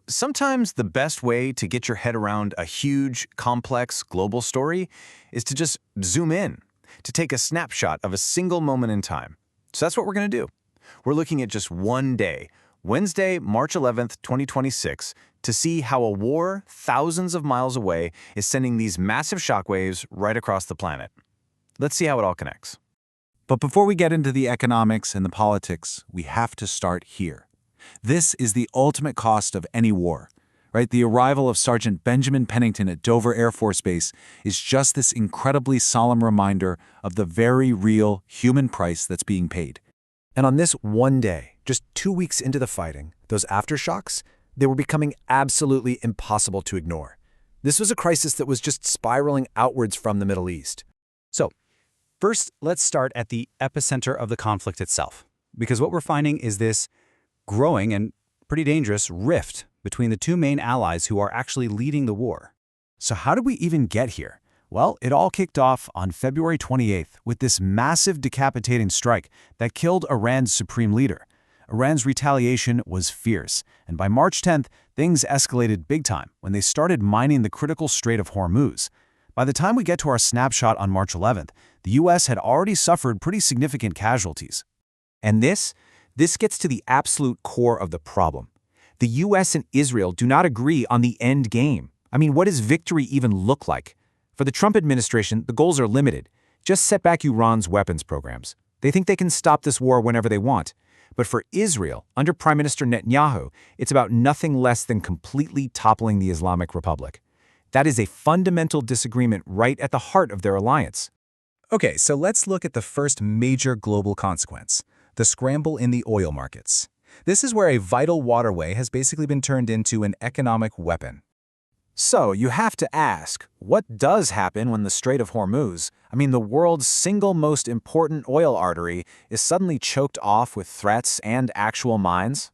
Sometimes the best way to get your head around a huge, complex global story is to just zoom in, to take a snapshot of a single moment in time. So that's what we're going to do. We're looking at just one day, Wednesday, March 11th, 2026, to see how a war thousands of miles away is sending these massive shockwaves right across the planet. Let's see how it all connects. But before we get into the economics and the politics, we have to start here. This is the ultimate cost of any war, right? The arrival of Sergeant Benjamin Pennington at Dover Air Force Base is just this incredibly solemn reminder of the very real human price that's being paid. And on this one day, just 2 weeks into the fighting, those aftershocks, they were becoming absolutely impossible to ignore. This was a crisis that was just spiraling outwards from the Middle East. So, first, let's start at the epicenter of the conflict itself, because what we're finding is this growing and pretty dangerous rift between the two main allies who are actually leading the war. So how did we even get here? Well, it all kicked off on February 28th with this massive decapitating strike that killed Iran's supreme leader. Iran's retaliation was fierce, and by March 10th, things escalated big time when they started mining the critical Strait of Hormuz. By the time we get to our snapshot on March 11th, the U.S. had already suffered pretty significant casualties. And this gets to the absolute core of the problem. The U.S. and Israel do not agree on the end game. I mean, what does victory even look like? For the Trump administration, the goals are limited. Just set back Iran's weapons programs. They think they can stop this war whenever they want. But for Israel, under Prime Minister Netanyahu, it's about nothing less than completely toppling the Islamic Republic. That is a fundamental disagreement right at the heart of their alliance. Okay, so let's look at the first major global consequence: the scramble in the oil markets. This is where a vital waterway has basically been turned into an economic weapon. So you have to ask, what does happen when the Strait of Hormuz, the world's single most important oil artery, is suddenly choked off with threats and actual mines?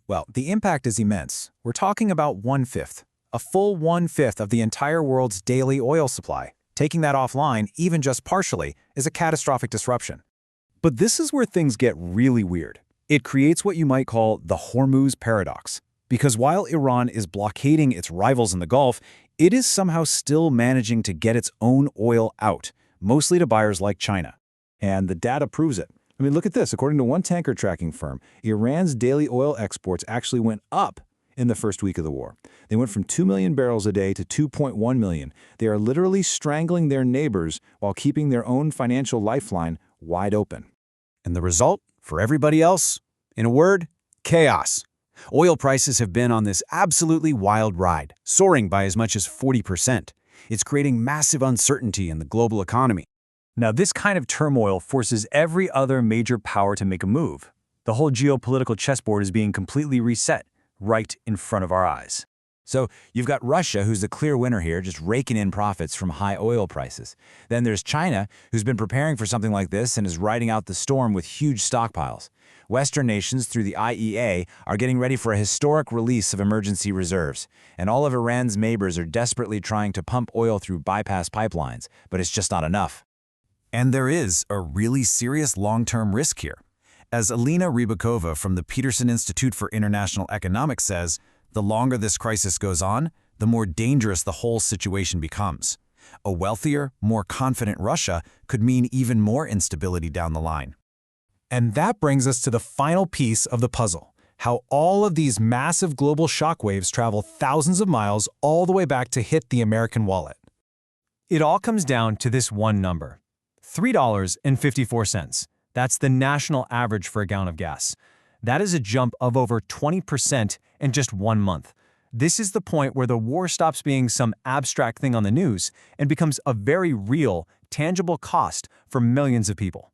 Well, the impact is immense. We're talking about 1/5, a full 1/5 of the entire world's daily oil supply. Taking that offline, even just partially, is a catastrophic disruption. But this is where things get really weird. It creates what you might call the Hormuz paradox. Because while Iran is blockading its rivals in the Gulf, it is somehow still managing to get its own oil out, mostly to buyers like China. And the data proves it. Look at this. According to one tanker tracking firm, Iran's daily oil exports actually went up in the first week of the war. They went from 2 million barrels a day to 2.1 million. They are literally strangling their neighbors while keeping their own financial lifeline wide open. And the result, for everybody else? In a word, chaos. Oil prices have been on this absolutely wild ride, soaring by as much as 40%. It's creating massive uncertainty in the global economy. Now, this kind of turmoil forces every other major power to make a move. The whole geopolitical chessboard is being completely reset right in front of our eyes. So you've got Russia, who's the clear winner here, just raking in profits from high oil prices. Then there's China, who's been preparing for something like this and is riding out the storm with huge stockpiles. Western nations, through the IEA, are getting ready for a historic release of emergency reserves. And all of Iran's neighbors are desperately trying to pump oil through bypass pipelines, but it's just not enough. And there is a really serious long-term risk here. As Alina Rybakova from the Peterson Institute for International Economics says, the longer this crisis goes on, the more dangerous the whole situation becomes. A wealthier, more confident Russia could mean even more instability down the line. And that brings us to the final piece of the puzzle: how all of these massive global shockwaves travel thousands of miles all the way back to hit the American wallet. It all comes down to this one number: $3.54. That's the national average for a gallon of gas. That is a jump of over 20% in just 1 month. This is the point where the war stops being some abstract thing on the news and becomes a very real, tangible cost for millions of people.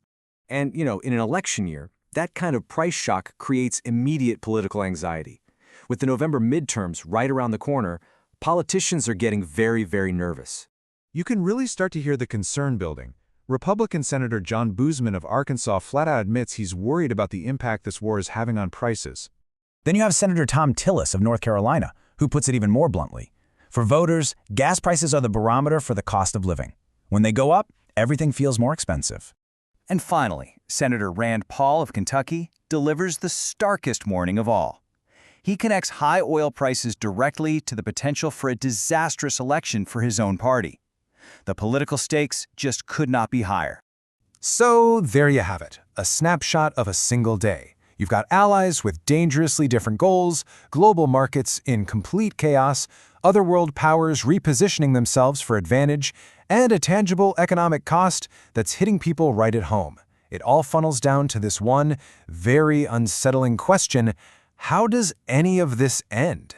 And, in an election year, that kind of price shock creates immediate political anxiety. With the November midterms right around the corner, politicians are getting very, very nervous. You can really start to hear the concern building. Republican Senator John Boozman of Arkansas flat out admits he's worried about the impact this war is having on prices. Then you have Senator Thom Tillis of North Carolina, who puts it even more bluntly. For voters, gas prices are the barometer for the cost of living. When they go up, everything feels more expensive. And finally, Senator Rand Paul of Kentucky delivers the starkest warning of all. He connects high oil prices directly to the potential for a disastrous election for his own party. The political stakes just could not be higher. So there you have it, a snapshot of a single day. You've got allies with dangerously different goals, global markets in complete chaos, other world powers repositioning themselves for advantage, and a tangible economic cost that's hitting people right at home. It all funnels down to this one very unsettling question: how does any of this end?